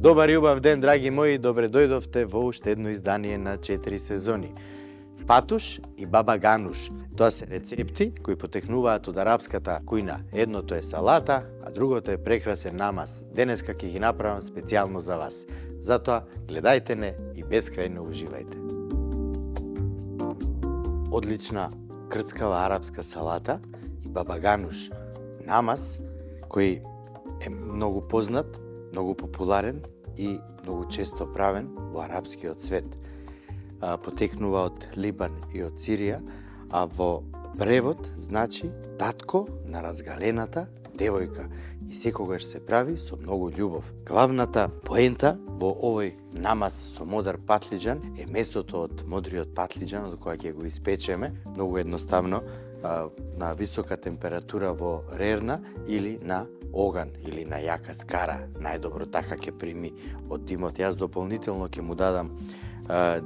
Добар и убав ден, драги мои, добре дојдовте во уште едно издание на 4 сезони. Фатуш и баба гануш. Тоа се рецепти кои потекнуваат од арапската кујна. Едното е салата, а другото е прекрасен намаз. Денеска ќе ги направам специјално за вас. Затоа гледајте не и бескрајно уживајте. Одлична крцкава арапска салата и баба гануш. Намаз кој е многу познат, многу популарен и многу често правен во арапскиот свет. Потекнува од Либан и од Сирија, а во превод значи татко на разгалената девојка и секогаш се прави со многу љубов. Главната поента во овој намаз со модар патлиџан е месото од модриот патлиџан од која ќе го испечеме, многу едноставно, на висока температура во рерна или на оган или на јака скара. Најдобро така ќе прими од димот. Јас дополнително ќе му дадам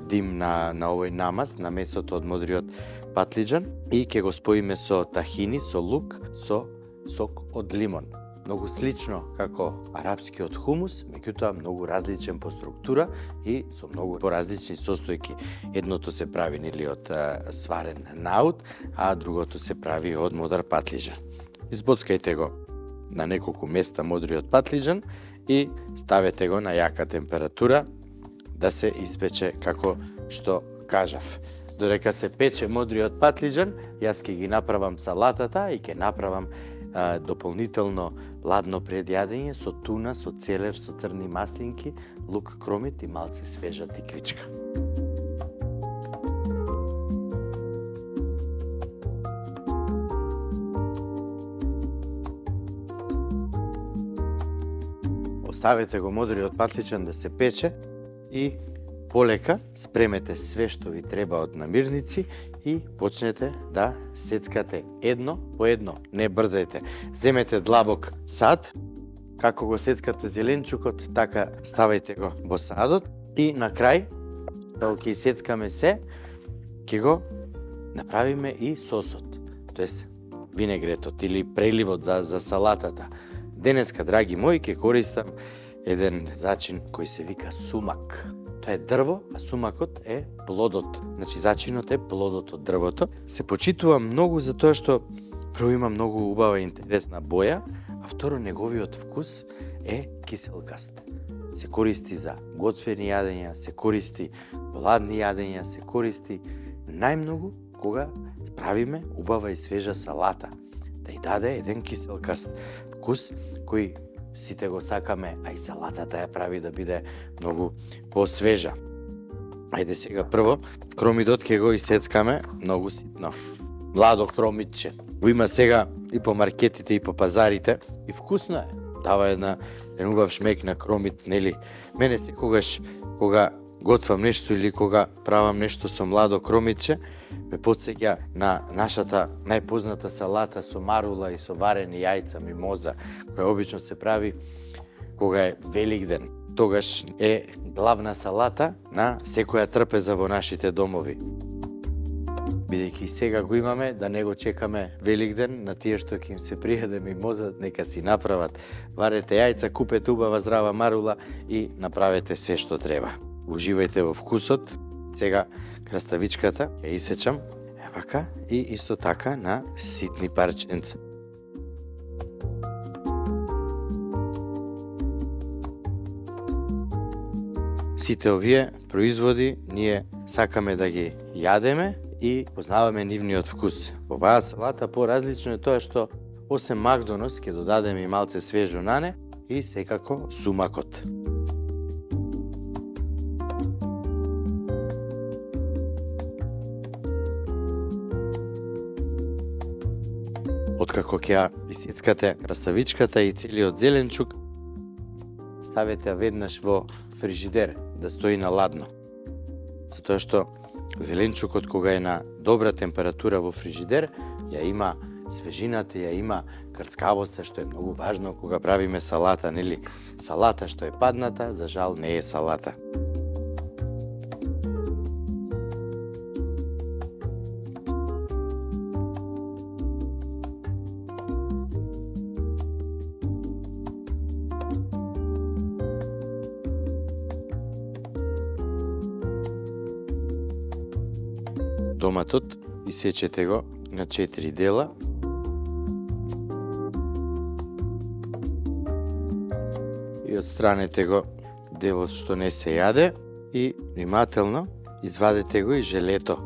дим на овој намаз, на месото од модриот патлиџан и ќе го споиме со тахини, со лук, со сок од лимон. Многу слично како арапскиот хумус, меѓутоа многу различен по структура и со многу поразлични состојки. Едното се прави нели од сварен наут, а другото се прави од модар патлиџан. Избоцкајте го на неколку места модриот патлиџан и ставете го на јака температура да се испече како што кажав. Додека се пече модриот патлиџан, јас ќе ги направам салатата и ќе направам дополнително ладно предјадење со туна, со целер, со црни маслинки, лук, кромит и малце свежа тиквичка. Оставете го модриот патлиџан да се пече и полека спремете све што ви треба од намирници и почнете да сецкате едно по едно. Не брзајте. Земете длабок сад, како го сецкате зеленчукот, така ставајте го во садот и на крај, кога ќе сецкаме се, ќе го направиме и сосот, тоест винегретот или преливот за салатата. Денеска, драги мои, ќе користам еден зачин кој се вика сумак. Тоа е дрво, а сумакот е плодот. Значи, зачинот е плодот од дрвото. Се почитува многу за тоа што прво има многу убава и интересна боја, а второ неговиот вкус е киселкаст. Се користи за готвени јадења, се користи во ладни јадења, се користи најмногу кога правиме убава и свежа салата. Да ја даде еден киселкаст вкус кој сите го сакаме, а и салатата ја прави да биде многу посвежа. Ајде сега прво, кромидот ќе го исецкаме многу ситно. Младо кромитче. Го има сега и по маркетите и по пазарите и вкусно е. Дава еден убав шмек на кромит, нели? Мене секогаш кога готвам нешто или кога правам нешто со младо кромитче, ме потсеќа на нашата најпозната салата со марула и со варени јајца, мимоза, која обично се прави кога е Великден. Тогаш е главна салата на секоја трпеза во нашите домови. Бидејќи сега го имаме, да не го чекаме Великден, на тие што ќе им се пријаде мимоза, нека си направат. Варете јајца, купете убава здрава марула и направете се што треба. Уживајте во вкусот. Сега краставичката ќе исечам евака и исто така на ситни парченца. Сите овие производи ние сакаме да ги јадеме и познаваме нивниот вкус. Во оваа салата поразлично е тоа што осем магдонос ќе додадеме и малце свежо нане и секако сумакот. Откако ќе ја исецкате краставичката и целиот зеленчук, ставете ја веднаш во фрижидер да стои на ладно. Затоа што зеленчукот кога е на добра температура во фрижидер, ја има свежината, ја има крцкавоста, што е многу важно кога правиме салата, нели? Салата што е падната, за жал не е салата. доматот, исечете го на 4 дела. И отстранете го делот што не се јаде и внимателно извадете го и желето.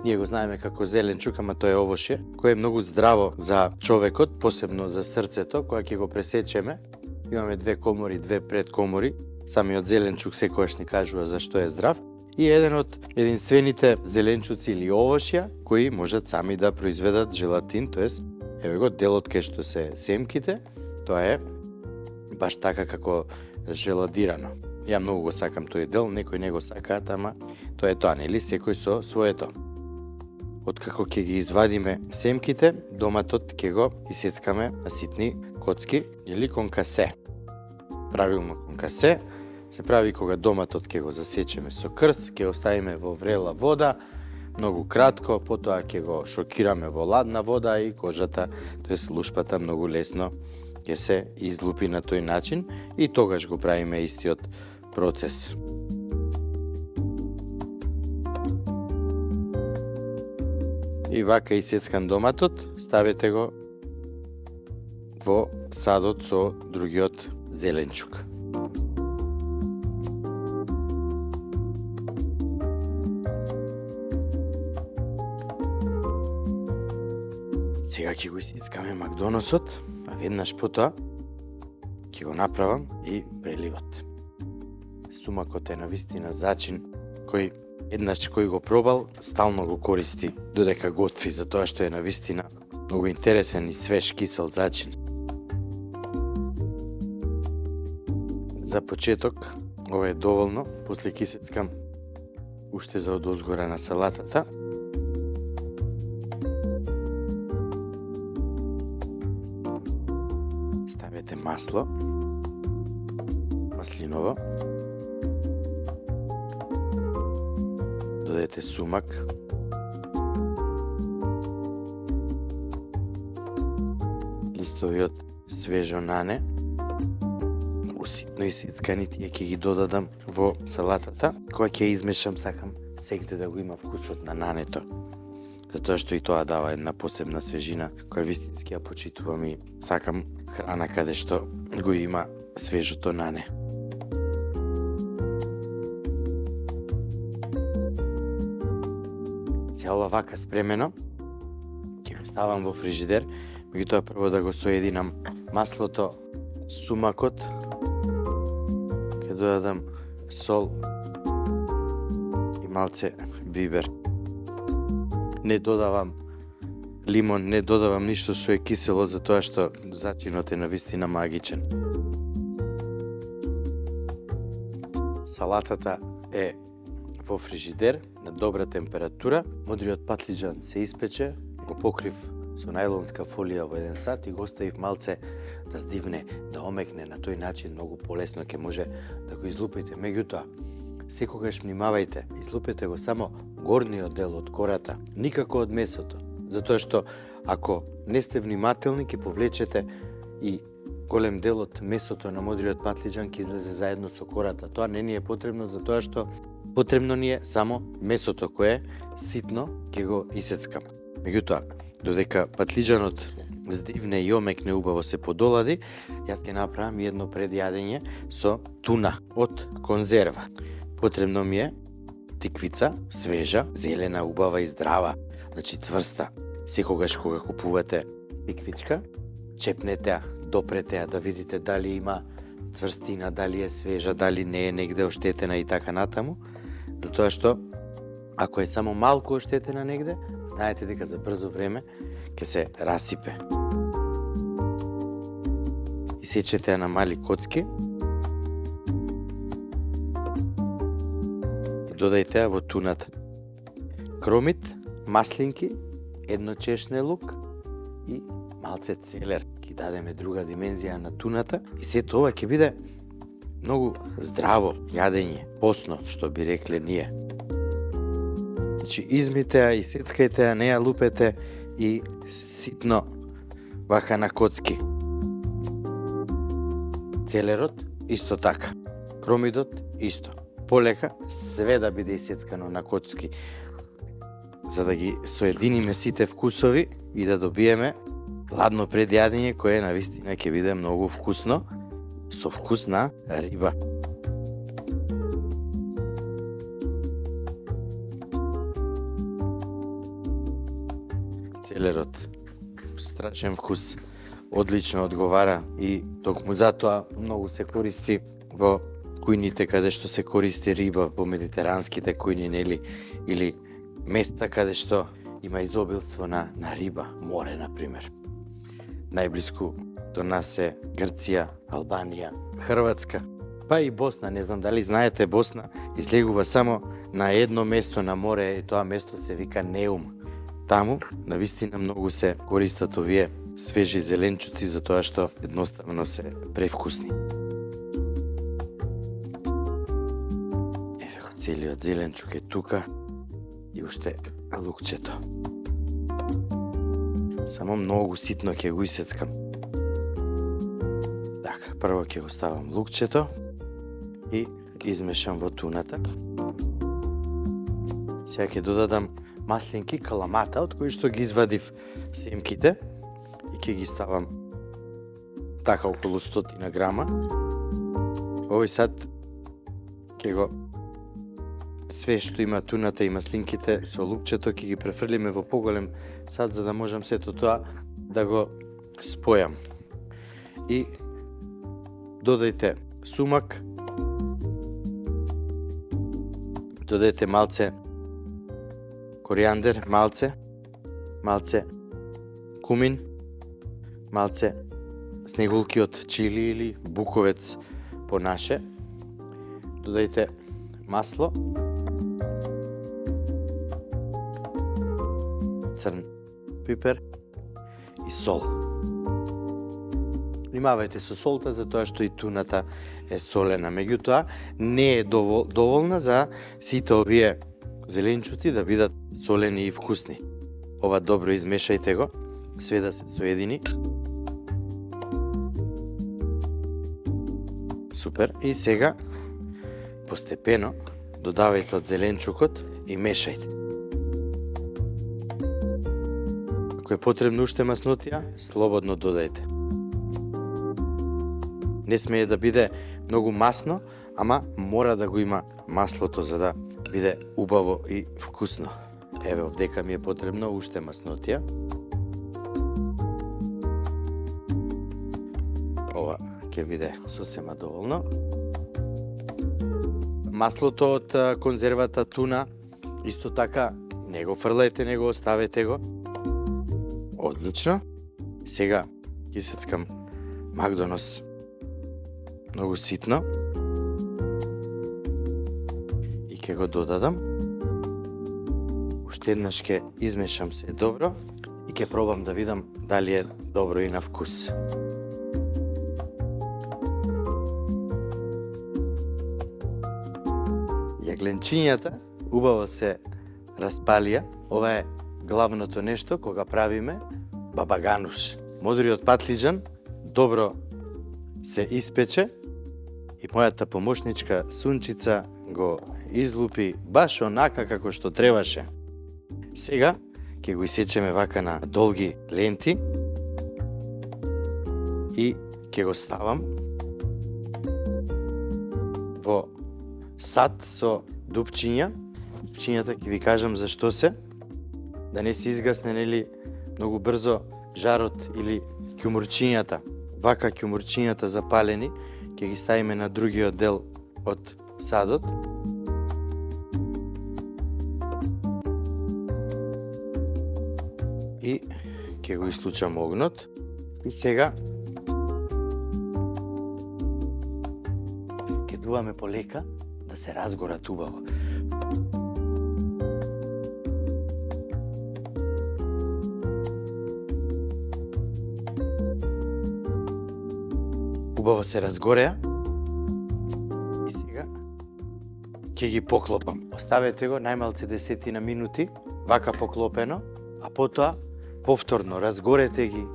Ние го знаеме како зеленчук, ама тоа е овошје, кој е многу здраво за човекот, посебно за срцето, кога ќе го пресечеме. Имаме 2 комори, 2 предкомори. Самиот зеленчук секогаш ни кажува зашто е здрав. И еден од единствените зеленчуци или овошја кои можат сами да произведат желатин, тоест еве го делот кај што се семките, тоа е баш така како желадирано. Ја многу го сакам тој дел, некој не го сакаат, ама тоа е тоа, нели, секој со своето. Откако ќе ги извадиме семките, доматот ќе го исецкаме на ситни коцки или конкасе. Правилно конкасе се прави кога доматот ќе го засечеме со крст, ќе го ставиме во врела вода, многу кратко, потоа ќе го шокираме во ладна вода и кожата, тоест лушпата многу лесно ќе се излупи на тој начин и тогаш го правиме истиот процес. И вака исецкан доматот, ставете го во садот со другиот зеленчук. Сега ќе го исецкаме макдоносот, а веднаш потоа ќе го направам и преливот. Сумакот е навистина зачин кој еднаш кој го пробал, стално го користи додека готви, затоа што е навистина многу интересен и свеж кисел зачин. За почеток, ова е доволно, после ќе исецкам уште за одозгора на салатата. Ставете масло, маслиново. Додадете сумак. Листовиот свежо нане. Ситно исецкани тие ќе ги додадам во салатата. Кога ќе измешам, сакам сегде да го има вкусот на нането. Затоа што и тоа дава една посебна свежина, која вистински ја почитувам и сакам храна каде што го има свежото нане. Се ова вака спремено, ќе го ставам во фрижидер, меѓутоа прво да го соединам маслото, сумакот, додадам сол и малце бибер. Не додавам лимон, не додавам ништо што е кисело, затоа што зачинот е навистина магичен. Салатата е во фрижидер на добра температура. Модриот патлиџан се испече, го покрив со најлонска фолија во 1 сат и го оставив малце да здивне, да омекне. На тој начин многу полесно ќе може да го излупите. Меѓутоа, секогаш внимавајте, излупете го само горниот дел од кората, никако од месото, затоа што ако не сте внимателни ќе повлечете и голем дел од месото на модриот патлиџан ќе излезе заедно со кората. Тоа не ни е потребно, затоа што потребно ни е само месото кое ситно ќе го исецкаме. Меѓутоа, додека патлиџанот здивне и омекне, убаво се подолади, јас ќе направам едно предјадење со туна од конзерва. Потребно ми е тиквица, свежа, зелена, убава и здрава, значи цврста. Секогаш кога купувате тиквичка, чепнете ја, допрете ја да видите дали има цврстина, дали е свежа, дали не е негде оштетена и така натаму, затоа што ако е само малку оштетена негде, знаете дека за брзо време ќе се расипе. Исечете ја на мали коцки и додајте ја во туната. Кромит, маслинки, едно чешне лук и малце целер. Ќе дадеме друга димензија на туната и сето ова ќе биде многу здраво јадење, посно, што би рекле ние. Значи, измите ја, исецкајте ја, не ја лупете и ситно вака на коцки. Целерот исто така. Кромидот исто. полека, све да биде исецкано на коцки, за да ги соединиме сите вкусови и да добиеме ладно предјадење кое навистина ќе биде многу вкусно, со вкус на риба. Целерот, страшен вкус, одлично одговара и токму затоа многу се користи во кујните каде што се користи риба, во медитеранските кујни, нели, или места каде што има изобилство на риба, море, например. Најблиску до нас е Грција, Албанија, Хрватска, па и Босна. Не знам дали знаете, Босна излегува само на едно место на море и тоа место се вика Неум. Таму, навистина, многу се користат овие свежи зеленчуци, затоа што едноставно се превкусни. Еве го целиот зеленчук е тука и уште лукчето. Само многу ситно ќе го исецкам. Така, прво ќе го ставам лукчето и измешам во туната. Сега ќе додадам маслинки, каламата, од кои што ги извадив семките и ќе ги ставам така околу 100 грама. Овој сад ќе го све што има туната и маслинките со лукчето ќе ги префрлиме во поголем сад, за да можам сето тоа да го спојам. И додајте сумак, додајте малце коријандер, малце кумин, малце снегулки од чили или буковец по наше. Додајте масло, црн пипер и сол. Внимавајте со солта, затоа што и туната е солена. Меѓутоа, не е доволна за сите овие зеленчуци да бидат солени и вкусни. Ова добро измешајте го, све да се соедини. Супер. И сега постепено додавајте од зеленчукот и мешајте. Ако е потребно уште маснотија, слободно додајте. Не смее да биде многу масно, ама мора да го има маслото за да биде убаво и вкусно. Еве, овдека ми е потребно уште маснотија. Ова ќе биде сосема доволно. Маслото од конзервата туна, исто така, не го фрлајте, не го оставете го. Одлично. Сега ќе сецкам Макдонос многу ситно и ќе го додадам. Уште еднаш ќе измешам се добро и ќе пробам да видам дали е добро и на вкус. Јагленчињата убаво се распалија. Ова е главното нешто кога правиме бабагануш. Модриот патлиџан добро се испече и мојата помошничка Сунчица го излупи баш онака како што требаше. Сега ќе го исечеме вака на долги ленти и ќе го ставам во сад со дупчиња. Дупчињата ќе ви кажам зашто се. Да не се изгасне, нели, многу брзо жарот или ќумурчињата. Вака ќумурчињата запалени ќе ги ставиме на другиот дел од садот. И ќе го исклучам огнот. И сега ќе дуваме полека да се разгорат убаво. Убаво се разгореа и сега ќе ги поклопам. Оставете го најмалце 10 минути, вака поклопено, а потоа повторно разгорете ги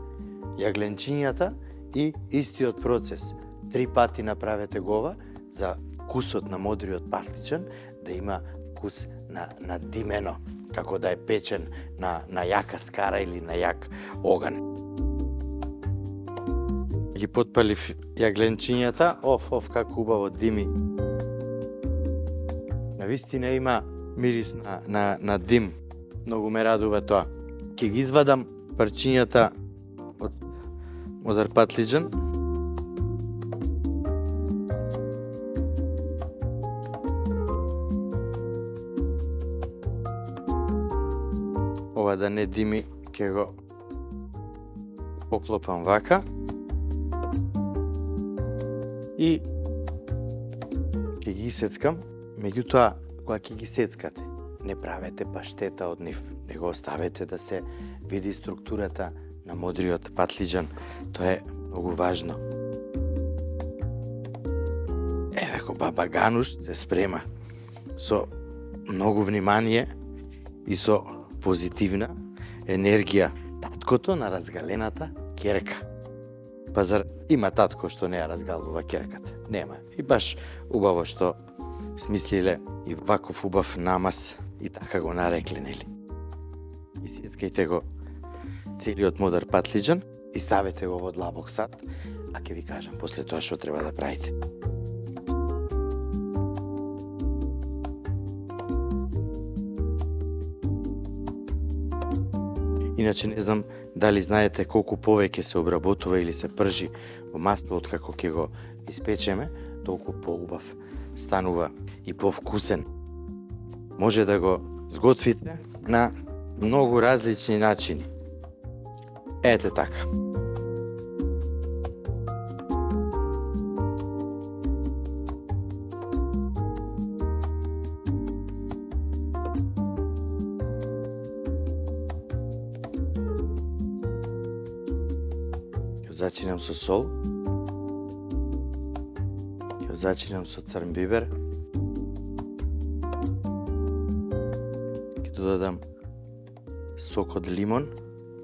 јагленчињата и истиот процес. 3 пати направете го ова за вкусот на модриот патличан да има вкус на димено, како да е печен на јака скара или на јак оган. Ги потпалив јагленчињата, како убаво дими. Навистина има мирис на дим. Многу ме радува тоа. Ќе ги извадам парчињата од модар патлиџан. Ова да не дими, ќе го поклопам вака. И ќе ги сецкам. Меѓутоа, кога ќе ги сецкате, не правете паштета од нив, него оставете да се види структурата на модриот патлиџан. Тоа е многу важно. Еве баба Гануш се спрема со многу внимание и со позитивна енергија. Таткото на разгалената ќерка. Пазар има татко што не ја разгалува ќерката. Нема. И баш убаво што смислиле и ваков убав намаз и така го нарекле, нели? И сецкајте го целиот модар патлиџан и ставете го во длабок сад, а ќе ви кажам после тоа што треба да правите. Иначе не знам дали знаете колку повеќе се обработува или се пржи во масло откако ќе го испечеме, толку поубав станува и повкусен. Може да го сготвите на многу различни начини. Ете така. Зачинам со сол. Ќе зачинам со црн бибер. Ќе додадам сок од лимон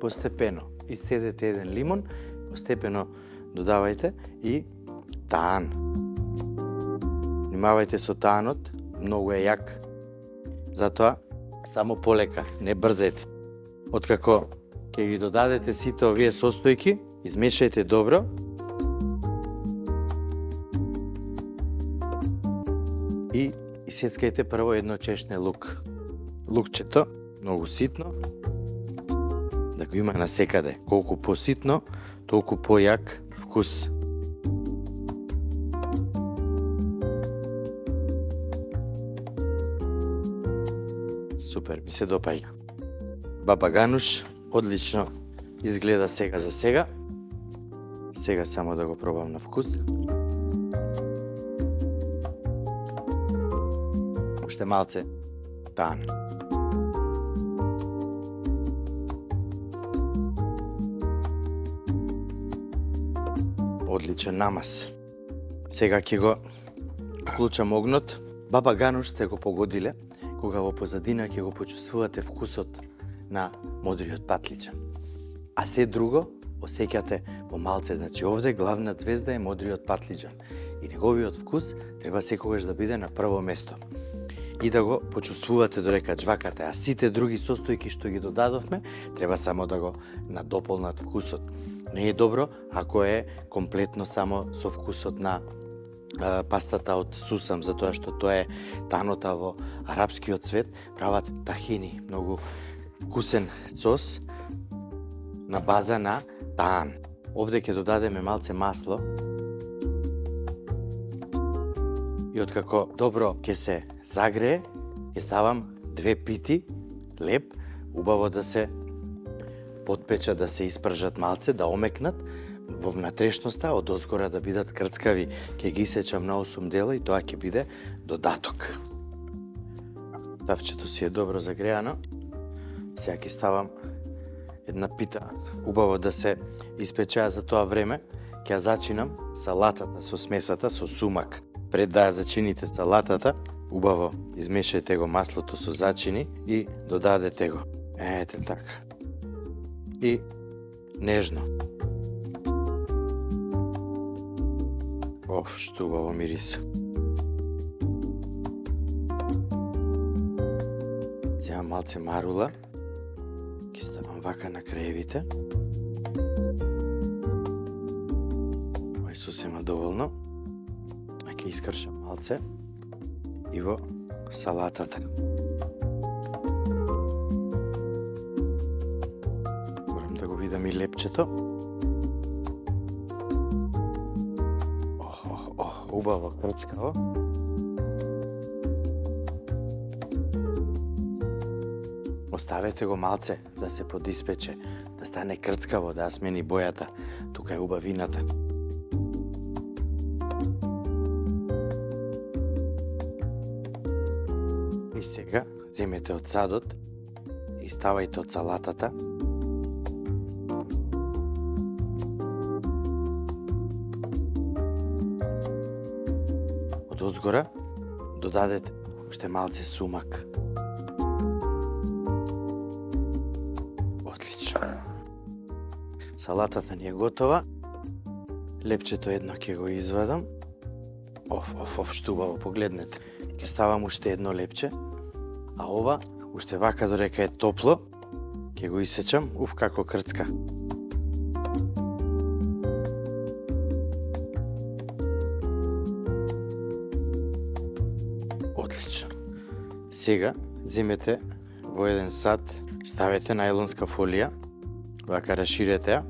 постепено. Исцедете еден лимон, постепено додавајте и таан. Внимавајте со таанот, многу е јак. Затоа само полека, не брзете. Откако ќе ги додадете сите овие состојки, измешајте добро. И исецкајте прво едно чешне лук. Лукчето, многу ситно, да го има насекаде. Колку поситно, толку појак вкус. Супер, ми се допаѓа. Баба Гануш одлично изгледа сега за сега. Сега само да го пробам на вкус. Уште малце таан. Одличен намаз. Сега ќе го вклучам огнот. Баба Гануш сте го погодиле, кога во позадина ќе го почувствувате вкусот на модриот патлиџан. А се друго осеќате помалце. Значи овде главна звезда е модриот патлиџан и неговиот вкус треба секогаш да биде на прво место. И да го почувствувате додека джвакате, а сите други состојки што ги додадовме, треба само да го надополнат вкусот. Не е добро ако е комплетно само со вкусот на пастата од сусам, затоа што тоа е танота во арапскиот свет, прават тахини, многу вкусен сос на база на таан. Овде ќе додадеме малце масло и откако добро ќе се загрее, ќе ставам 2 пити леб, убаво да се потпечат, да се испржат малце, да омекнат во внатрешноста, од озгора да бидат крцкави. Ќе ги сечам на 8 дела и тоа ќе биде додаток. Тавчето си е добро загреано. Сега ќе ставам една пита, убаво да се испечаа за тоа време. Ќе зачинам салатата со смесата со сумак. Пред да ја зачините салатата, убаво измешајте го маслото со зачини и додадете го. Ете така. И нежно. Што убаво мириса. земам малце марула, ќе ставам вака на краевите. Ова е сосема доволно. А ќе искршам малце и во салатата. Морам да го видам и лепчето. Убаво крцкаво. Оставете го малце да се подиспече, да стане крцкаво, да смени бојата. Тука е убавината. И сега земете од садот и ставајте од салатата. Од озгора додадете уште малце сумак. Отлично. Салатата ни е готова. Лепчето едно ќе го извадам. Што убаво, погледнете. Ќе ставам уште едно лепче, а ова, уште вака дорека е топло, ќе го исечам, како крцка. Отлично. Сега, земете во еден сад, ставете најлонска фолија, вака расширете ја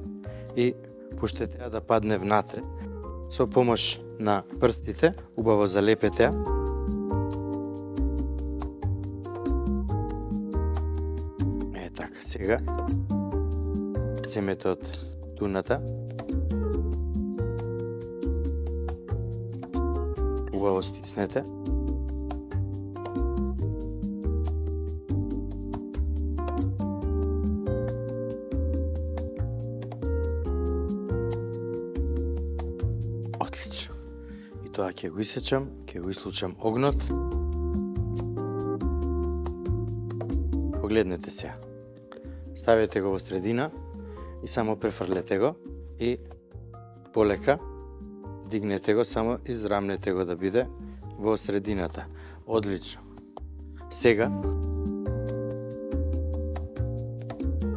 и пуштете ја да падне внатре. Со помош на прстите, убаво залепете ја. Така, сега земете од туната. Убаво стиснете. Отлично. И тоа ќе го исечам, ќе го ислучам огнот. Погледнете сега. Ставете го во средина и само префрлете го и полека дигнете го, само израмнете го да биде во средината. Одлично. Сега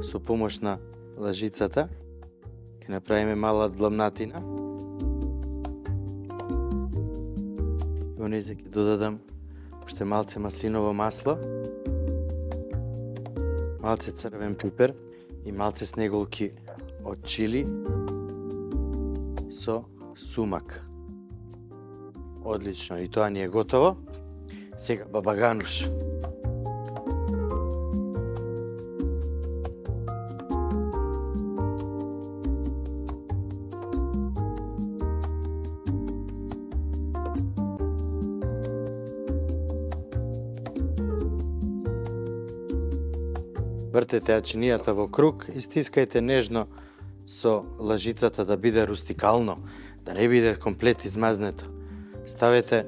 со помош на лажицата ќе направиме мала длабнатина. Во нејзе ќе додадам уште малце маслиново масло, малце црвен пипер и малце снеголки од чили со сумак. Одлично, и тоа ни е готово. Сега бабагануш. Вртете јачинијата во круг и стискајте нежно со лажицата да биде рустикално, да не биде комплет измазнето. Ставете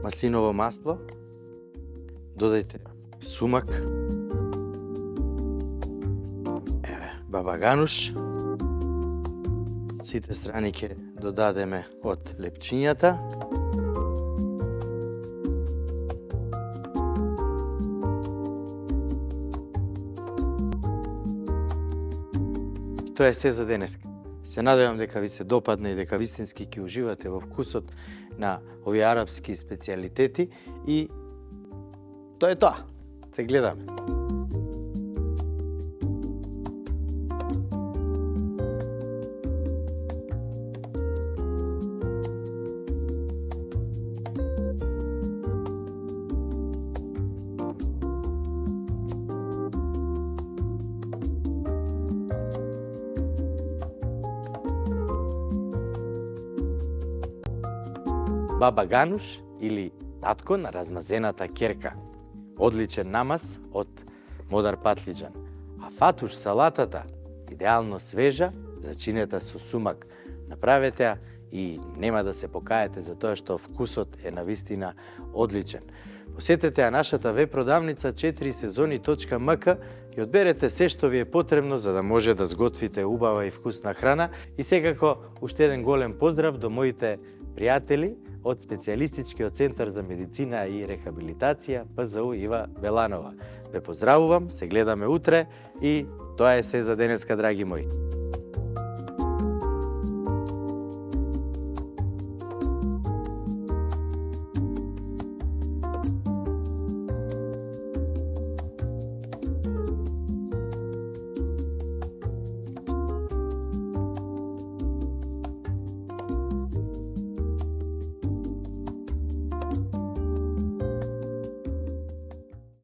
маслиново масло, додајте сумак, бабагануш, сите страни ќе додадеме од лепчињата. Тоа е се за денеска. Се надевам дека ви се допадне и дека вистински ќе уживате во вкусот на овие арапски специјалитети и тоа е тоа. Се гледаме. Бабагануш или татко на размазената керка. Одличен намаз од модар патлиџан. А фатуш салатата, идеално свежа, зачинета со сумак. Направете ја и нема да се покаете за тоа што вкусот е навистина одличен. Посетете ја нашата веб продавница 4сезони.mk и одберете се што ви е потребно за да може да сготвите убава и вкусна храна. И секако уште еден голем поздрав до моите пријатели од специјалистичкиот центар за медицина и рехабилитација ПЗУ Ива Беланова. Ве поздравувам, се гледаме утре и тоа е се за денеска, драги мои.